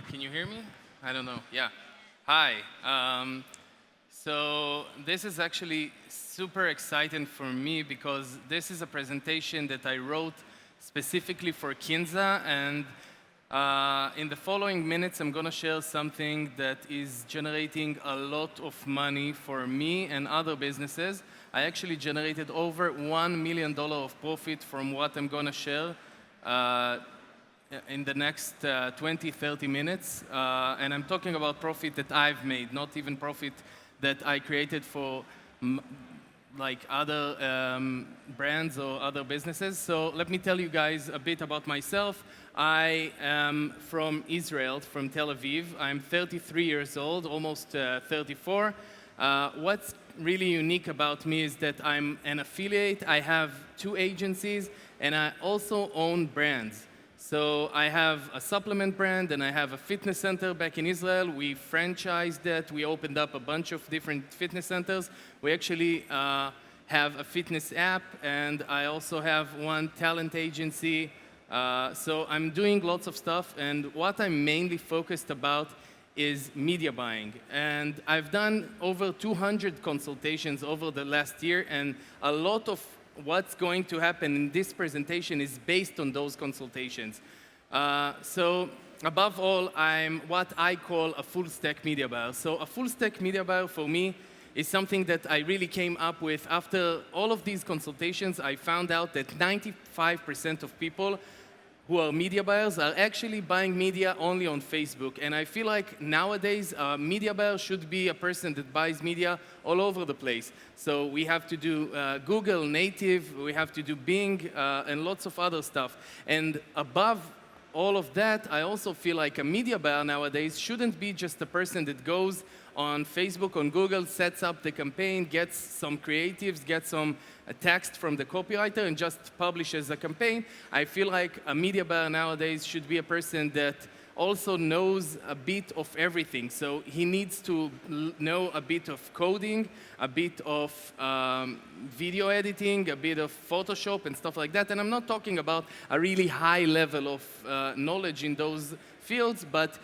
Can you hear me? I don't know. Yeah. Hi. So this is actually super exciting for me because this is a presentation that I wrote specifically for KINZA, and in the following minutes, I'm going to share something that is generating a lot of money for me and other businesses. I actually generated over $1 million of profit from what I'm going to share in the next 20, 30 minutes. And I'm talking about profit that I've made, not even profit that I created for like other brands or other businesses. So let me tell you guys a bit about myself. I am from Israel, from Tel Aviv. I'm 33 years old, almost 34. What's really unique about me is that I'm an affiliate. I have 2 agencies, and I also own brands. So I have a supplement brand, and I have a fitness center back in Israel. We franchised that. We opened up a bunch of different fitness centers. We actually have a fitness app, and I also have one talent agency. So I'm doing lots of stuff, and what I'm mainly focused about is media buying. And I've done over 200 consultations over the last year, and a lot of what's going to happen in this presentation is based on those consultations. So above all, I'm what I call a full-stack media buyer. So a full-stack media buyer for me is something that I really came up with after all of these consultations. I found out that 95% of people who are media buyers are actually buying media only on Facebook. And I feel like nowadays, a media buyer should be a person that buys media all over the place. So we have to do Google native, we have to do Bing, and lots of other stuff. And above all of that, I also feel like a media buyer nowadays shouldn't be just a person that goes on Facebook, on Google, sets up the campaign, gets some creatives, gets some text from the copywriter, and just publishes a campaign. I feel like a media buyer nowadays should be a person that also knows a bit of everything. So he needs to know a bit of coding, a bit of video editing, a bit of Photoshop and stuff like that. And I'm not talking about a really high level of knowledge in those fields, but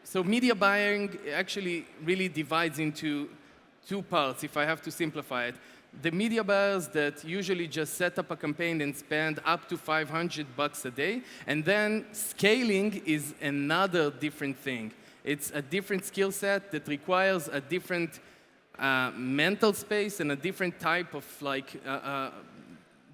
so media buying actually really divides into 2 parts, if I have to simplify it. The media buyers that usually just set up a campaign and spend up to $500 a day, and then scaling is another different thing. It's a different skill set that requires a different mental space and a different type of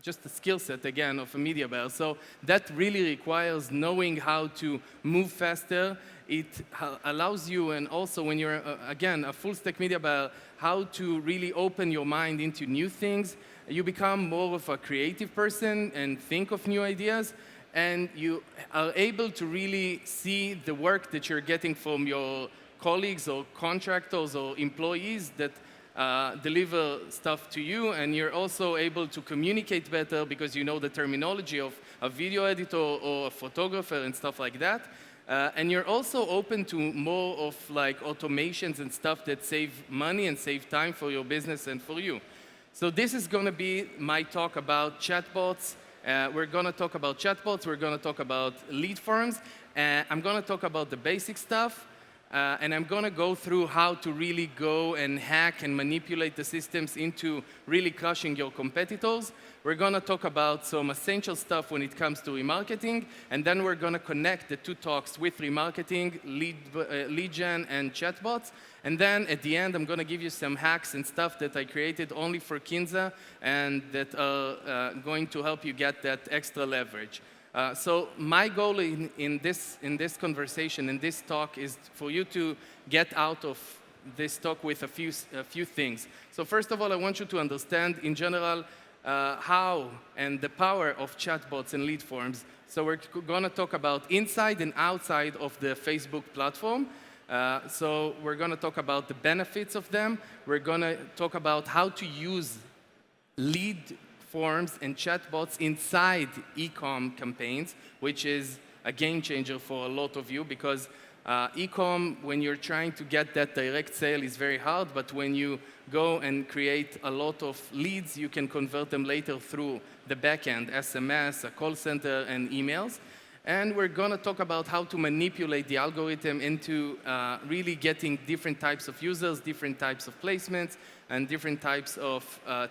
just a skill set, again, of a media buyer. So that really requires knowing how to move faster. It allows you, and also when you're, again, a full-stack media buyer, how to really open your mind into new things. You become more of a creative person and think of new ideas, and you are able to really see the work that you're getting from your colleagues or contractors or employees that deliver stuff to you, and you're also able to communicate better because you know the terminology of a video editor or a photographer and stuff like that. And you're also open to more of like automations and stuff that save money and save time for your business and for you. So this is going to be my talk about chatbots. We're going to talk about chatbots. We're going to talk about lead forms. I'm going to talk about the basic stuff. And I'm going to go through how to really go and hack and manipulate the systems into really crushing your competitors. We're going to talk about some essential stuff when it comes to remarketing, and then we're going to connect the 2 talks with remarketing, lead gen, and chatbots. And then at the end, I'm going to give you some hacks and stuff that I created only for KINZA and that are going to help you get that extra leverage. So my goal in this conversation, in this talk, is for you to get out of this talk with a few things. So first of all, I want you to understand, in general, how and the power of chatbots and lead forms. So we're going to talk about inside and outside of the Facebook platform. So we're going to talk about the benefits of them. We're going to talk about how to use lead forms and chatbots inside e-com campaigns, which is a game changer for a lot of you because e-com, when you're trying to get that direct sale, is very hard, but when you go and create a lot of leads, you can convert them later through the backend, SMS, a call center, and emails. And we're going to talk about how to manipulate the algorithm into really getting different types of users, different types of placements, and different types of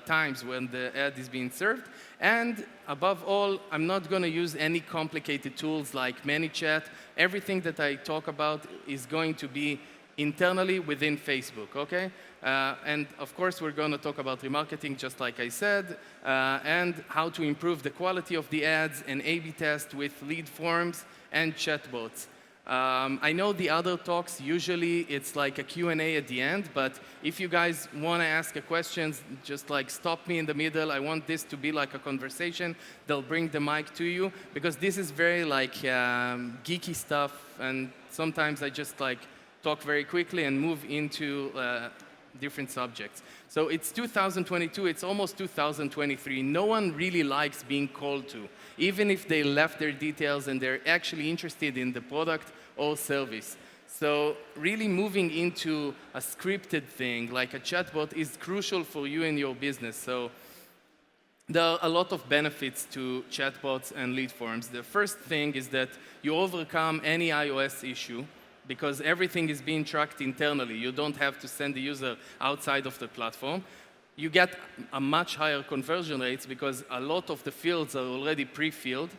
times when the ad is being served. And above all, I'm not going to use any complicated tools like ManyChat. Everything that I talk about is going to be internally within Facebook, okay? And of course, we're going to talk about remarketing, just like I said, and how to improve the quality of the ads and A/B test with lead forms and chatbots. I know the other talks, usually it's like a Q&A at the end, but if you guys want to ask a question, just like stop me in the middle. I want this to be like a conversation. They'll bring the mic to you, because this is very like geeky stuff, and sometimes I just like talk very quickly and move into different subjects. So it's 2022, it's almost 2023. No one really likes being called to, even if they left their details and they're actually interested in the product or service. So really moving into a scripted thing like a chatbot is crucial for you and your business. So there are a lot of benefits to chatbots and lead forms. The first thing is that you overcome any iOS issue, because everything is being tracked internally. You don't have to send the user outside of the platform. You get a much higher conversion rates because a lot of the fields are already pre-filled.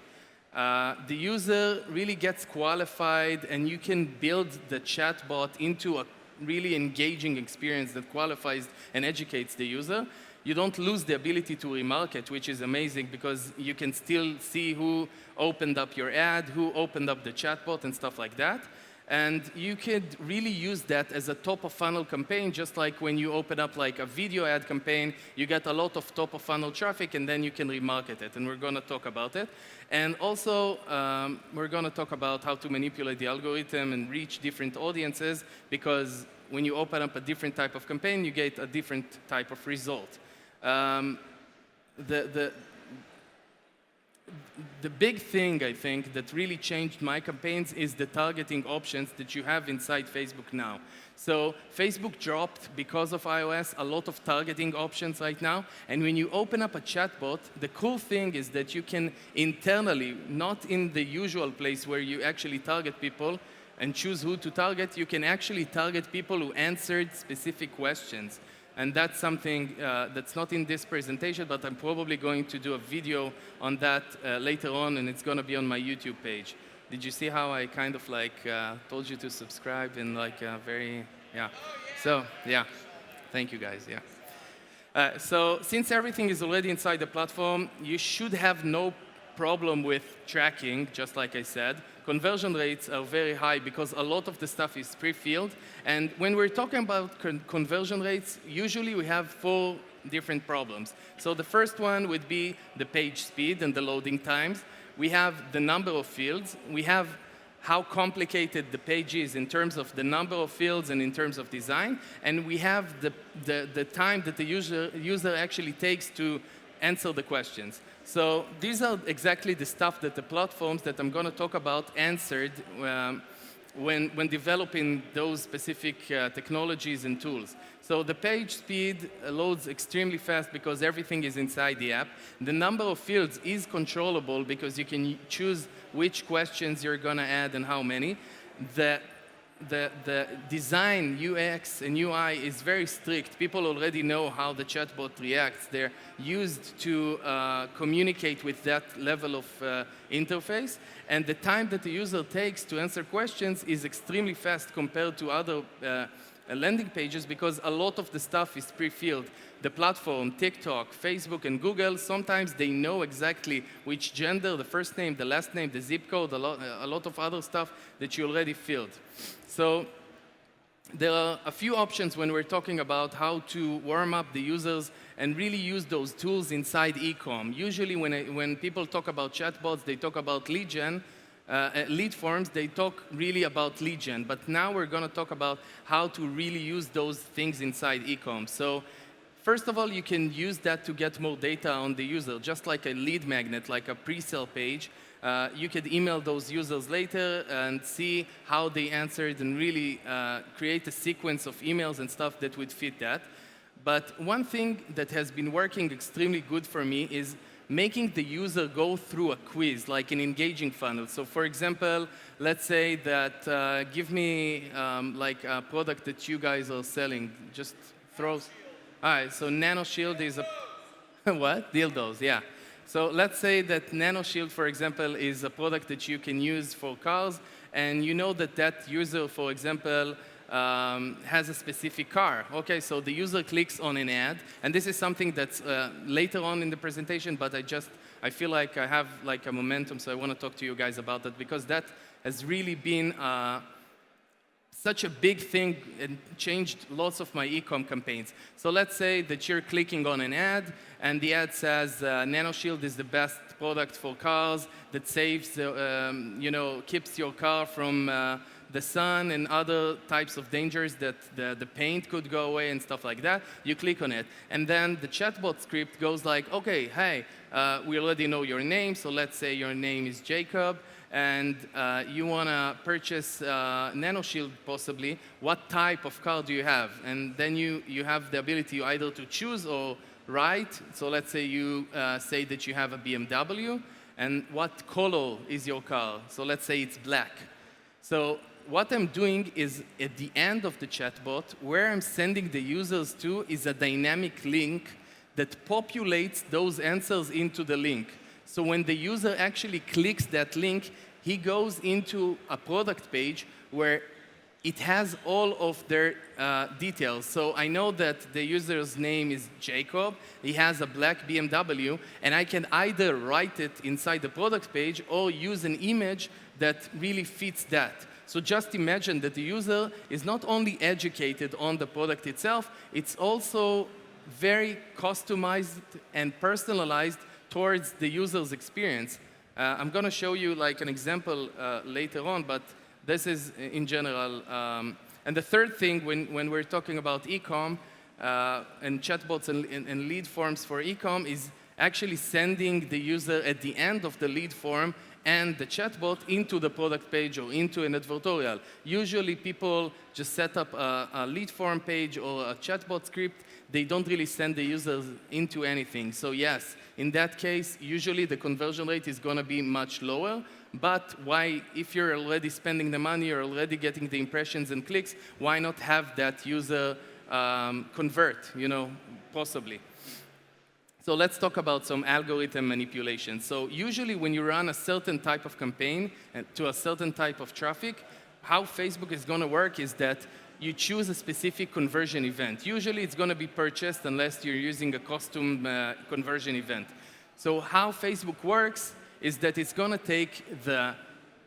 The user really gets qualified, and you can build the chatbot into a really engaging experience that qualifies and educates the user. You don't lose the ability to remarket, which is amazing, because you can still see who opened up your ad, who opened up the chatbot, and stuff like that. And you could really use that as a top-of-funnel campaign, just like when you open up like a video ad campaign, you get a lot of top-of-funnel traffic, and then you can remarket it, and we're going to talk about it. And also, we're going to talk about how to manipulate the algorithm and reach different audiences, because when you open up a different type of campaign, you get a different type of result. The big thing, I think, that really changed my campaigns is the targeting options that you have inside Facebook now. So Facebook dropped, because of iOS, a lot of targeting options right now. And when you open up a chatbot, the cool thing is that you can internally, not in the usual place where you actually target people and choose who to target, you can actually target people who answered specific questions. And that's something that's not in this presentation, but I'm probably going to do a video on that later on, and it's going to be on my YouTube page. Did you see how I kind of like told you to subscribe in like very, yeah. So, yeah, thank you guys, yeah. So since everything is already inside the platform, you should have no problem with tracking, just like I said. Conversion rates are very high because a lot of the stuff is pre-filled. And when we're talking about conversion rates, usually we have 4 different problems. So the first one would be the page speed and the loading times. We have the number of fields. We have how complicated the page is in terms of the number of fields and in terms of design. And we have the time that the user actually takes to answer the questions. So these are exactly the stuff that the platforms that I'm going to talk about answered when developing those specific technologies and tools. So the page speed loads extremely fast because everything is inside the app. The number of fields is controllable because you can choose which questions you're going to add and how many. The design, UX and UI is very strict. People already know how the chatbot reacts. They're used to communicate with that level of interface. And the time that the user takes to answer questions is extremely fast compared to other landing pages because a lot of the stuff is pre-filled. The platform, TikTok, Facebook, and Google, sometimes they know exactly which gender, the first name, the last name, the zip code, a lot of other stuff that you already filled. So there are a few options when we're talking about how to warm up the users and really use those tools inside e-com. Usually when people talk about chatbots, they talk about lead gen, lead forms, they talk really about lead gen. But now we're going to talk about how to really use those things inside e-com. So first of all, you can use that to get more data on the user, just like a lead magnet, like a pre-sale page. You could email those users later and see how they answered and really create a sequence of emails and stuff that would fit that. But one thing that has been working extremely good for me is making the user go through a quiz, like an engaging funnel. So for example, let's say that give me like a product that you guys are selling. Just throws. All right, so Nanoshield is a what? Dildos, yeah. So let's say that Nanoshield, for example, is a product that you can use for cars, and you know that that user, for example, has a specific car. Okay, so the user clicks on an ad, and this is something that's later on in the presentation, but I feel like I have like a momentum, so I want to talk to you guys about that, because that has really been such a big thing and changed lots of my e-com campaigns. So let's say that you're clicking on an ad, and the ad says Nanoshield is the best product for cars that saves, keeps your car from the sun and other types of dangers that the paint could go away and stuff like that. You click on it, and then the chatbot script goes like, okay, hey, we already know your name, so let's say your name is Jacob, and you want to purchase Nanoshield possibly. What type of car do you have? And then you have the ability either to choose or write. So let's say you say that you have a BMW, and what color is your car? So let's say it's black. So what I'm doing is, at the end of the chatbot, where I'm sending the users to is a dynamic link that populates those answers into the link. So when the user actually clicks that link, he goes into a product page where it has all of their details. So I know that the user's name is Jacob, he has a black BMW, and I can either write it inside the product page or use an image that really fits that. So just imagine that the user is not only educated on the product itself, it's also very customized and personalized towards the user's experience. I'm going to show you like an example later on, but this is in general. And the third thing, when we're talking about e-com and chatbots and lead forms for e-com, is actually sending the user at the end of the lead form and the chatbot into the product page or into an advertorial. Usually people just set up a lead form page or a chatbot script. They don't really send the users into anything. So yes, in that case, usually the conversion rate is going to be much lower. But why, if you're already spending the money, you're already getting the impressions and clicks, why not have that user convert, possibly? So let's talk about some algorithm manipulation. So usually when you run a certain type of campaign to a certain type of traffic, how Facebook is going to work is that you choose a specific conversion event. Usually it's going to be purchased unless you're using a custom conversion event. So how Facebook works is that it's going to take the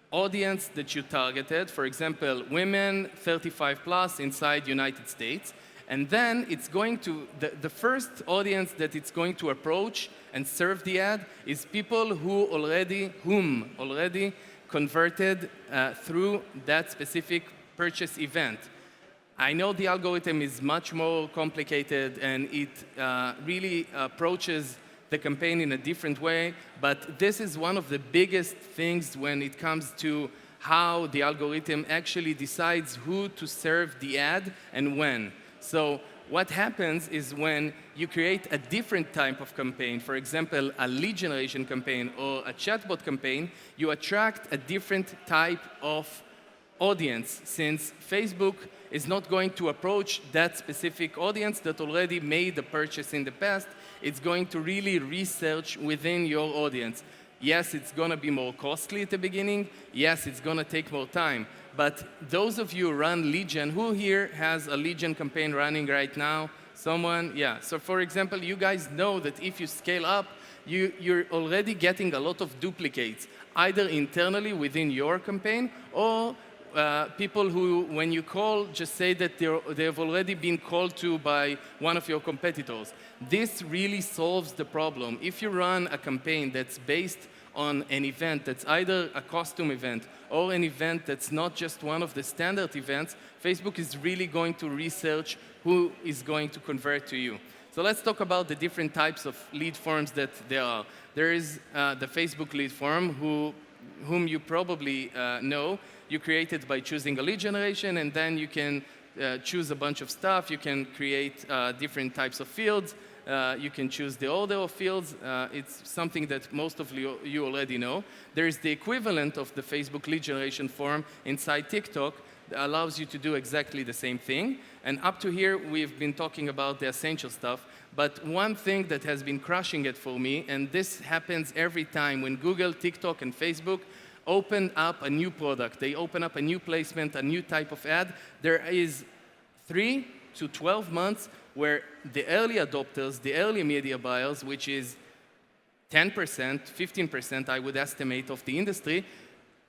audience that you targeted, for example, women 35 plus inside United States, and then it's going to, the first audience that it's going to approach and serve the ad is people whom already converted through that specific purchase event. I know the algorithm is much more complicated and it really approaches the campaign in a different way, but this is one of the biggest things when it comes to how the algorithm actually decides who to serve the ad and when. So what happens is when you create a different type of campaign, for example, a lead generation campaign or a chatbot campaign, you attract a different type of audience, since Facebook is not going to approach that specific audience that already made the purchase in the past. It's going to really research within your audience. Yes, it's going to be more costly at the beginning. Yes, it's going to take more time. But those of you who run lead gen, who here has a lead gen campaign running right now? Someone? Yeah. So for example, you guys know that if you scale up, you're already getting a lot of duplicates, either internally within your campaign or people who, when you call, just say that they have already been called to by one of your competitors. This really solves the problem. If you run a campaign that's based on an event that's either a custom event or an event that's not just one of the standard events, Facebook is really going to research who is going to convert to you. So let's talk about the different types of lead forms that there are. There is the Facebook lead form, whom you probably know. You create it by choosing a lead generation, and then you can choose a bunch of stuff. You can create different types of fields. You can choose the order of fields. It's something that most of you already know. There is the equivalent of the Facebook lead generation form inside TikTok that allows you to do exactly the same thing. And up to here, we've been talking about the essential stuff. But one thing that has been crushing it for me, and this happens every time when Google, TikTok, and Facebook open up a new product, they open up a new placement, a new type of ad, there is 3 to 12 months where the early adopters, the early media buyers, which is 10%, 15%, I would estimate, of the industry,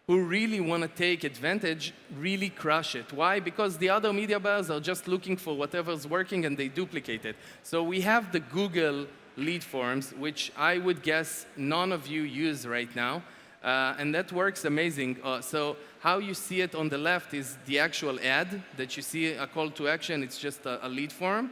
who really want to take advantage, really crush it. Why? Because the other media buyers are just looking for whatever's working and they duplicate it. So we have the Google lead forms, which I would guess none of you use right now. And that works amazing. So how you see it on the left is the actual ad that you see, a call to action. It's just a lead form.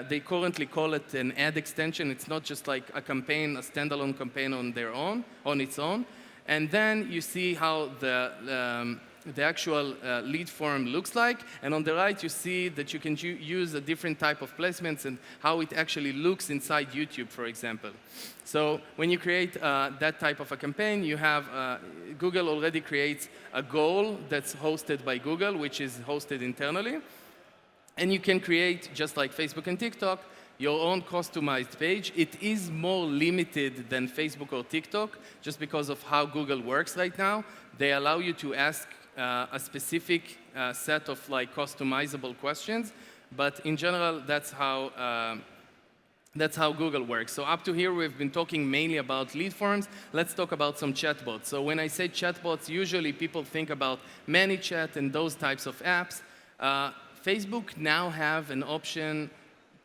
They currently call it an ad extension. It's not just like a campaign, a standalone campaign on its own. And then you see how the actual lead form looks like. And on the right, you see that you can use a different type of placements and how it actually looks inside YouTube, for example. So when you create that type of a campaign, you have Google already creates a goal that's hosted by Google, which is hosted internally. And you can create, just like Facebook and TikTok, your own customized page. It is more limited than Facebook or TikTok, just because of how Google works right now. They allow you to ask a specific set of like customizable questions, but in general, that's how Google works. So up to here, we've been talking mainly about lead forms. Let's talk about some chatbots. So when I say chatbots, usually people think about ManyChat and those types of apps. Facebook now have an option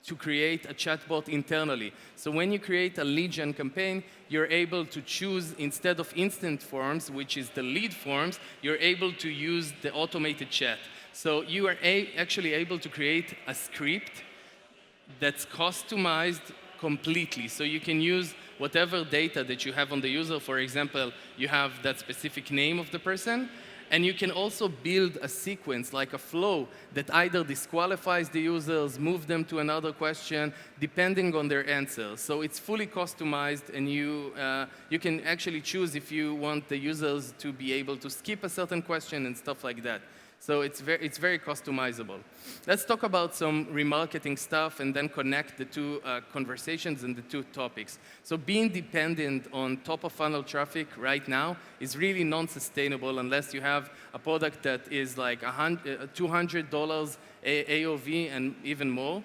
to create a chatbot internally. So when you create a lead gen campaign, you're able to choose, instead of instant forms, which is the lead forms, you're able to use the automated chat. So you are actually able to create a script that's customized completely. So you can use whatever data that you have on the user. For example, you have that specific name of the person, and you can also build a sequence, like a flow, that either disqualifies the users, move them to another question, depending on their answers. So it's fully customized, and you can actually choose if you want the users to be able to skip a certain question and stuff like that. So it's very customizable. Let's talk about some remarketing stuff and then connect the two conversations and the two topics. So being dependent on top-of-funnel traffic right now is really non-sustainable unless you have a product that is like $200 AOV and even more.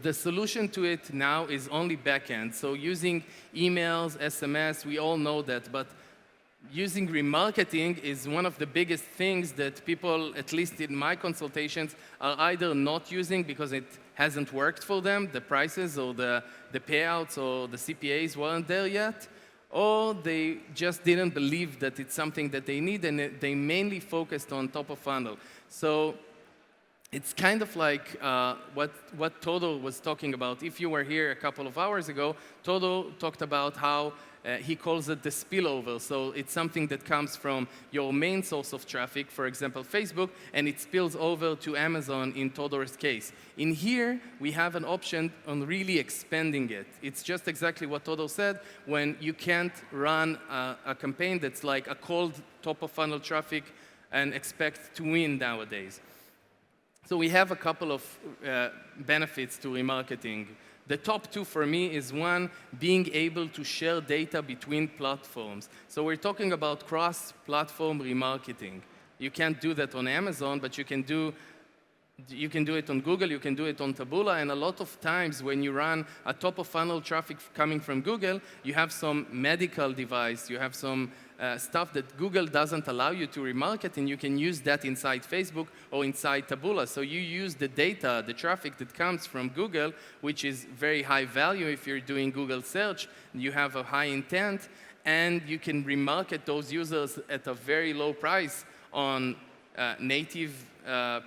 The solution to it now is only backend. So using emails, SMS, we all know that, but using remarketing is one of the biggest things that people, at least in my consultations, are either not using because it hasn't worked for them, the prices or the payouts or the CPAs weren't there yet, or they just didn't believe that it's something that they need, and they mainly focused on top of funnel. So it's kind of like what Todo was talking about. If you were here a couple of hours ago, Todo talked about how he calls it the spillover. So it's something that comes from your main source of traffic, for example, Facebook, and it spills over to Amazon in Todo's case. In here, we have an option on really expanding it. It's just exactly what Todo said, when you can't run a campaign that's like a cold top-of-funnel traffic and expect to win nowadays. So we have a couple of benefits to remarketing. The top two for me is one, being able to share data between platforms. So we're talking about cross-platform remarketing. You can't do that on Amazon, but you can do it on Google, you can do it on Taboola, and a lot of times when you run a top-of-funnel traffic coming from Google, you have some medical device, you have some stuff that Google doesn't allow you to remarket, and you can use that inside Facebook or inside Taboola. So you use the data, the traffic that comes from Google, which is very high value if you're doing Google search, you have a high intent, and you can remarket those users at a very low price on native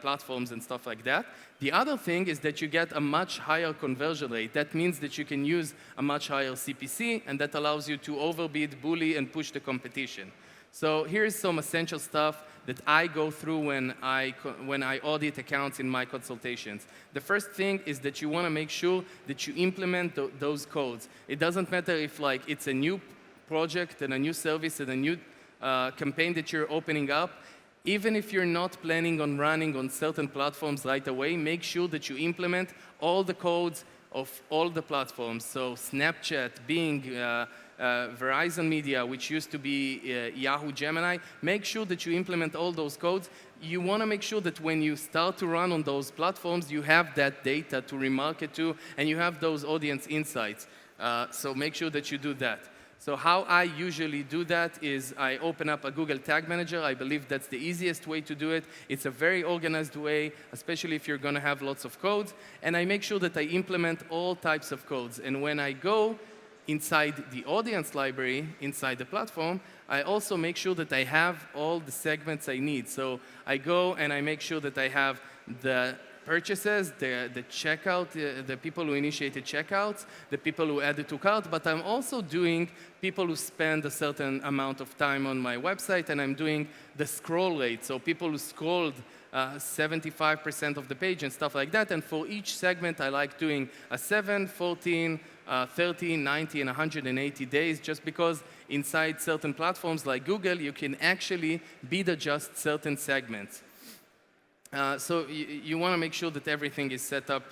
platforms and stuff like that. The other thing is that you get a much higher conversion rate. That means that you can use a much higher CPC, and that allows you to overbid, bully, and push the competition. So here's some essential stuff that I go through when I audit accounts in my consultations. The first thing is that you want to make sure that you implement those codes. It doesn't matter if it's a new project and a new service and a new campaign that you're opening up. Even if you're not planning on running on certain platforms right away, make sure that you implement all the codes of all the platforms. So Snapchat, Bing, Verizon Media, which used to be Yahoo Gemini, make sure that you implement all those codes. You want to make sure that when you start to run on those platforms, you have that data to remarket to, and you have those audience insights. So make sure that you do that. So how I usually do that is I open up a Google Tag Manager. I believe that's the easiest way to do it. It's a very organized way, especially if you're going to have lots of codes. And I make sure that I implement all types of codes. And when I go inside the audience library, inside the platform, I also make sure that I have all the segments I need. So I go and I make sure that I have the purchases, the checkout, the people who initiated checkouts, the people who added to cart, but I'm also doing people who spend a certain amount of time on my website, and I'm doing the scroll rate, so people who scrolled 75% of the page and stuff like that, and for each segment I like doing a 7, 14, 30, 90, and 180 days, just because inside certain platforms like Google, you can actually bid adjust certain segments. So you want to make sure that everything is set up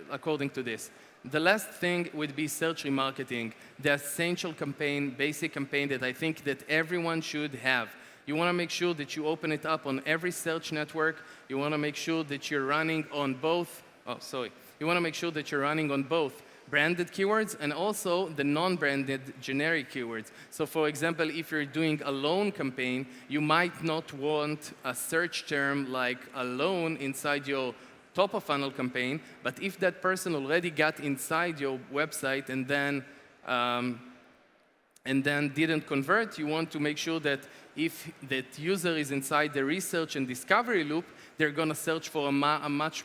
according to this. The last thing would be search remarketing, the essential campaign, basic campaign that I think that everyone should have. You want to make sure that you open it up on every search network. You want to make sure that you're running on both, You want to make sure that you're running on both branded keywords and also the non-branded generic keywords. So for example, if you're doing a loan campaign, you might not want a search term like a loan inside your top of funnel campaign, but if that person already got inside your website and then didn't convert, you want to make sure that if that user is inside the research and discovery loop, they're going to search for a much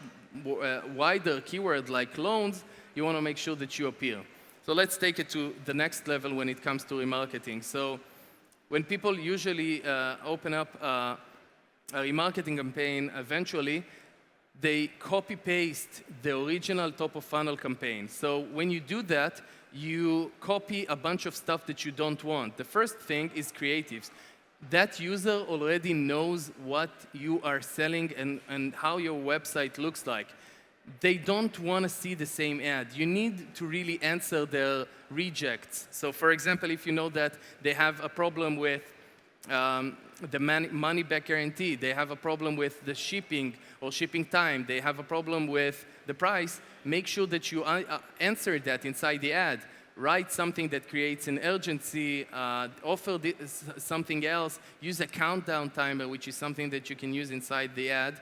wider keyword like loans. You want to make sure that you appear. So let's take it to the next level when it comes to remarketing. So when people usually open up a remarketing campaign, eventually, they copy-paste the original top-of-funnel campaign. So when you do that, you copy a bunch of stuff that you don't want. The first thing is creatives. That user already knows what you are selling and how your website looks like. They don't want to see the same ad. You need to really answer their rejects. So for example, if you know that they have a problem with the money-back guarantee, they have a problem with the shipping or shipping time, they have a problem with the price, make sure that you answer that inside the ad. Write something that creates an urgency, offer something else, use a countdown timer, which is something that you can use inside the ad.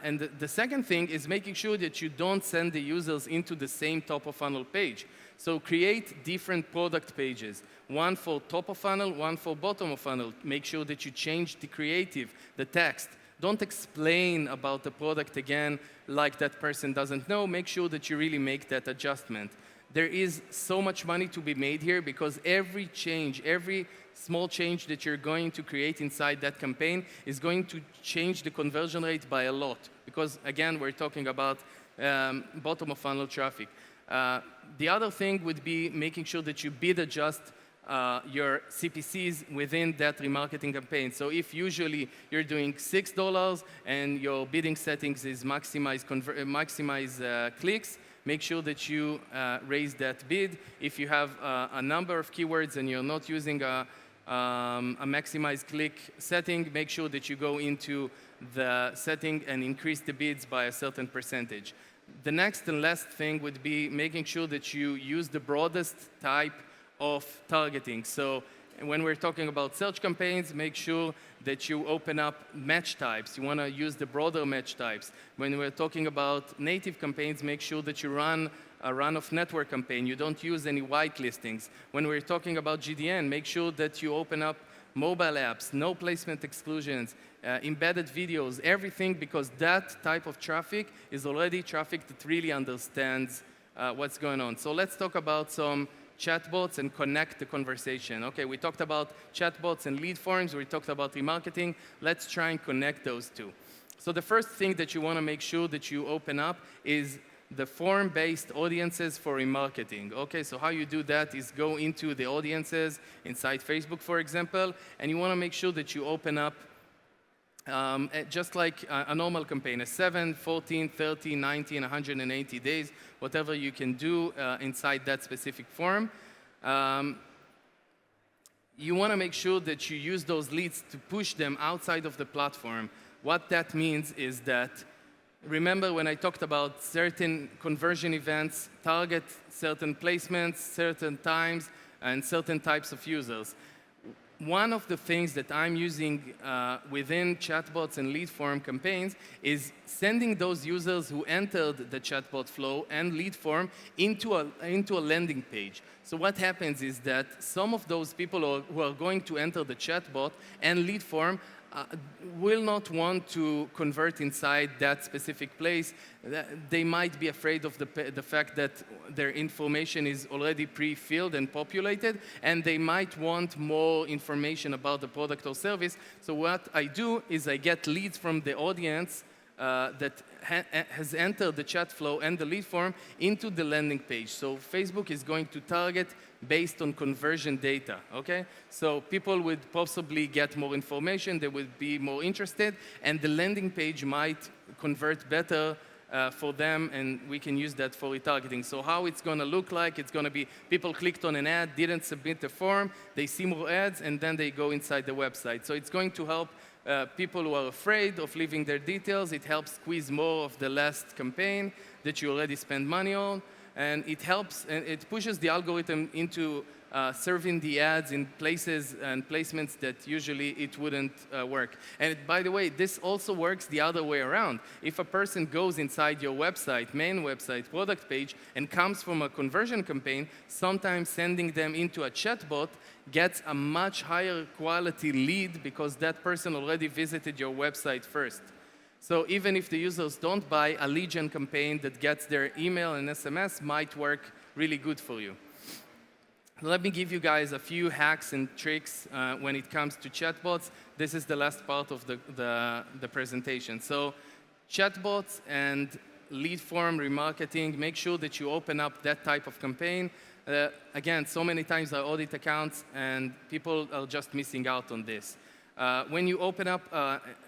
And the second thing is making sure that you don't send the users into the same top-of-funnel page. So create different product pages, one for top-of-funnel, one for bottom-of-funnel. Make sure that you change the creative, the text. Don't explain about the product again like that person doesn't know. Make sure that you really make that adjustment. There is so much money to be made here because every change, every small change that you're going to create inside that campaign is going to change the conversion rate by a lot. Because again, we're talking about bottom of funnel traffic. The other thing would be making sure that you bid adjust your CPCs within that remarketing campaign. So if usually you're doing $6 and your bidding settings is maximize clicks, make sure that you raise that bid. If you have a number of keywords and you're not using a maximize click setting, make sure that you go into the setting and increase the bids by a certain percentage. The next and last thing would be making sure that you use the broadest type of targeting. So when we're talking about search campaigns, make sure that you open up match types. You want to use the broader match types. When we're talking about native campaigns, make sure that you run a run-of-network campaign. You don't use any white listings. When we're talking about GDN, make sure that you open up mobile apps, no placement exclusions, embedded videos, everything, because that type of traffic is already traffic that really understands what's going on. So let's talk about some chatbots and connect the conversation. Okay, we talked about chatbots and lead forms. We talked about remarketing. Let's try and connect those two. So the first thing that you want to make sure that you open up is the form-based audiences for remarketing. Okay, so how you do that is go into the audiences inside Facebook, for example, and you want to make sure that you open up just like a normal campaign, a 7, 14, 30, 90, and 180 days, whatever you can do inside that specific form. You want to make sure that you use those leads to push them outside of the platform. What that means is that, remember when I talked about certain conversion events, target certain placements, certain times, and certain types of users. One of the things that I'm using within chatbots and lead form campaigns is sending those users who entered the chatbot flow and lead form into a landing page. So what happens is that some of those people who are going to enter the chatbot and lead form will not want to convert inside that specific place. They might be afraid of the fact that their information is already pre-filled and populated, and they might want more information about the product or service. So what I do is I get leads from the audience that has entered the chat flow and the lead form into the landing page. So Facebook is going to target based on conversion data, okay? So people would possibly get more information, they would be more interested, and the landing page might convert better for them, and we can use that for retargeting. So how it's gonna look like, it's gonna be people clicked on an ad, didn't submit the form, they see more ads, and then they go inside the website. So it's going to help people who are afraid of leaving their details. It helps squeeze more of the last campaign that you already spent money on, and it helps, and it pushes the algorithm into serving the ads in places and placements that usually it wouldn't work. And by the way, this also works the other way around. If a person goes inside your website, main website, product page, and comes from a conversion campaign, sometimes sending them into a chatbot gets a much higher quality lead because that person already visited your website first. So even if the users don't buy, a lead gen campaign that gets their email and SMS might work really good for you. Let me give you guys a few hacks and tricks when it comes to chatbots. This is the last part of the presentation. So chatbots and lead form remarketing, make sure that you open up that type of campaign. Again, so many times I audit accounts and people are just missing out on this. When you open up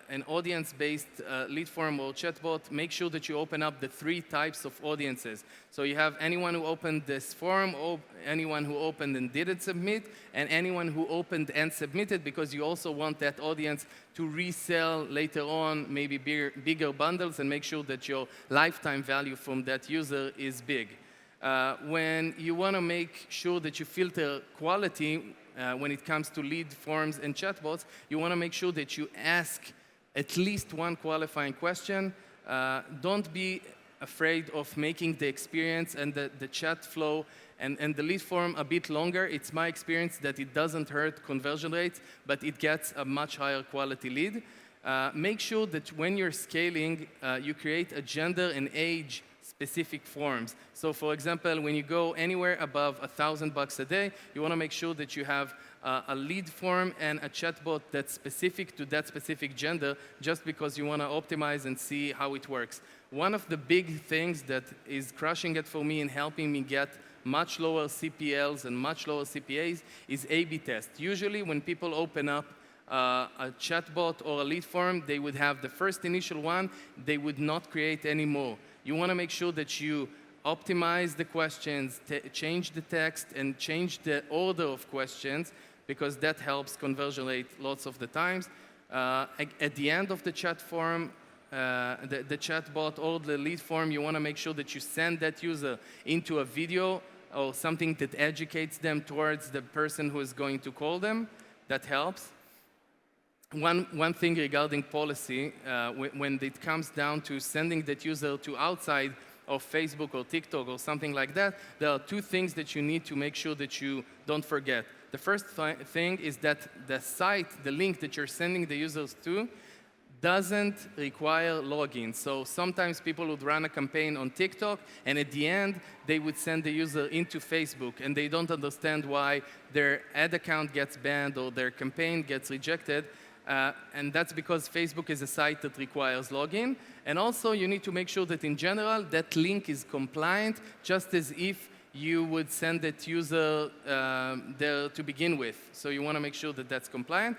an audience-based lead form or chatbot, make sure that you open up the 3 types of audiences. So you have anyone who opened this form, or anyone who opened and didn't submit, and anyone who opened and submitted, because you also want that audience to resell later on, maybe bigger bundles, and make sure that your lifetime value from that user is big. When you want to make sure that you filter quality, when it comes to lead forms and chatbots, you want to make sure that you ask at least one qualifying question. Don't be afraid of making the experience and the chat flow and the lead form a bit longer. It's my experience that it doesn't hurt conversion rates, but it gets a much higher quality lead. Make sure that when you're scaling, you create a gender and age specific forms. So for example, when you go anywhere above $1,000 a day, you want to make sure that you have a lead form and a chatbot that's specific to that specific gender, just because you want to optimize and see how it works. One of the big things that is crushing it for me and helping me get much lower CPLs and much lower CPAs is A/B test. Usually when people open up a chatbot or a lead form, they would have the first initial one, they would not create any more. You want to make sure that you optimize the questions, change the text, and change the order of questions, because that helps conversion rate lots of the times. At the end of the chat form, the chatbot or the lead form, you want to make sure that you send that user into a video or something that educates them towards the person who is going to call them. That helps. One thing regarding policy, when it comes down to sending that user to outside of Facebook or TikTok or something like that, there are 2 things that you need to make sure that you don't forget. The first thing is that the site, the link that you're sending the users to, doesn't require login. So sometimes people would run a campaign on TikTok, and at the end, they would send the user into Facebook, and they don't understand why their ad account gets banned or their campaign gets rejected. And that's because Facebook is a site that requires login. And also, you need to make sure that in general, that link is compliant, just as if you would send that user there to begin with. So you want to make sure that that's compliant.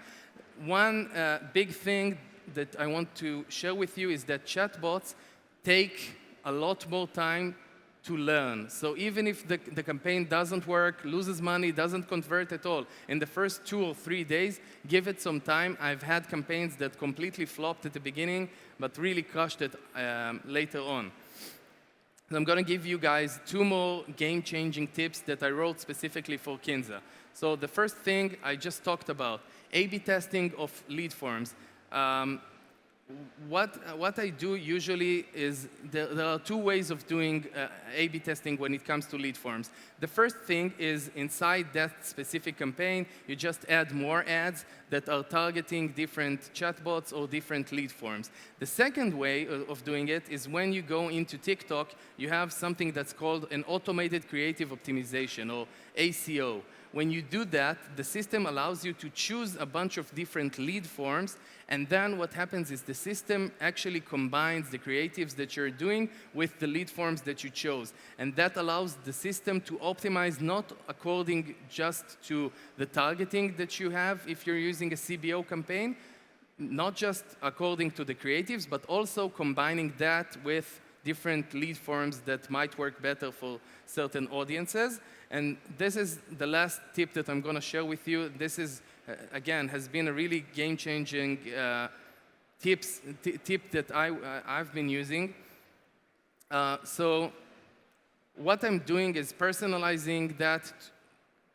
One big thing that I want to share with you is that chatbots take a lot more time to learn. So even if the campaign doesn't work, loses money, doesn't convert at all, in the first 2 or 3 days, give it some time. I've had campaigns that completely flopped at the beginning, but really crushed it later on. So I'm going to give you guys 2 more game-changing tips that I wrote specifically for KINZA. So the first thing I just talked about, A/B testing of lead forms. What I do usually is there are 2 ways of doing A/B testing when it comes to lead forms. The first thing is inside that specific campaign, you just add more ads that are targeting different chatbots or different lead forms. The second way of doing it is when you go into TikTok, you have something that's called an automated creative optimization, or ACO. When you do that, the system allows you to choose a bunch of different lead forms, and then what happens is the system actually combines the creatives that you're doing with the lead forms that you chose. And that allows the system to optimize not according just to the targeting that you have if you're using a CBO campaign, not just according to the creatives, but also combining that with different lead forms that might work better for certain audiences. And this is the last tip that I'm going to share with you. This is, again, has been a really game-changing tip that I've been using. So what I'm doing is personalizing that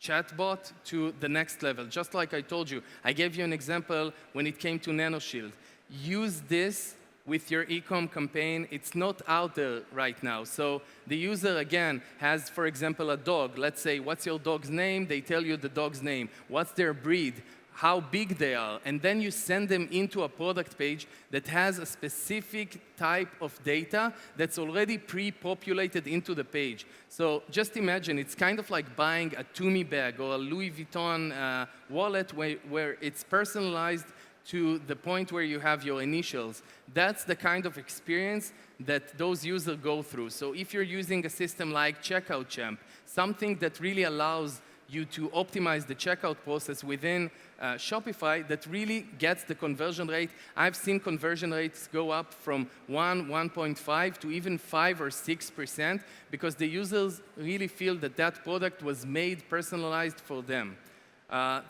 chatbot to the next level. Just like I told you, I gave you an example when it came to Nanoshield. Use this with your e-com campaign. It's not out there right now. So the user, again, has, for example, a dog. Let's say, what's your dog's name? They tell you the dog's name. What's their breed? How big they are? And then you send them into a product page that has a specific type of data that's already pre-populated into the page. So just imagine, it's kind of like buying a Tumi bag or a Louis Vuitton wallet where it's personalized to the point where you have your initials. That's the kind of experience that those users go through. So if you're using a system like Checkout Champ, something that really allows you to optimize the checkout process within Shopify, that really gets the conversion rate. I've seen conversion rates go up from 1.5 to even 5 or 6%, because the users really feel that that product was made personalized for them.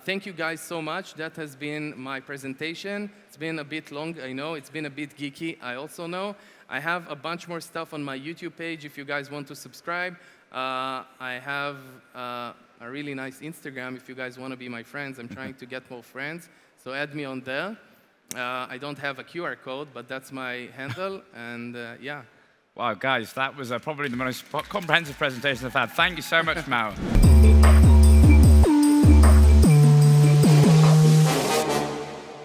Thank you guys so much. That has been my presentation. It's been a bit long, I know. It's been a bit geeky, I also know. I have a bunch more stuff on my YouTube page if you guys want to subscribe. I have a really nice Instagram if you guys want to be my friends. I'm trying to get more friends, so add me on there. I don't have a QR code, but that's my handle, and yeah. Wow, guys, that was probably the most comprehensive presentation I've had. Thank you so much, Maor.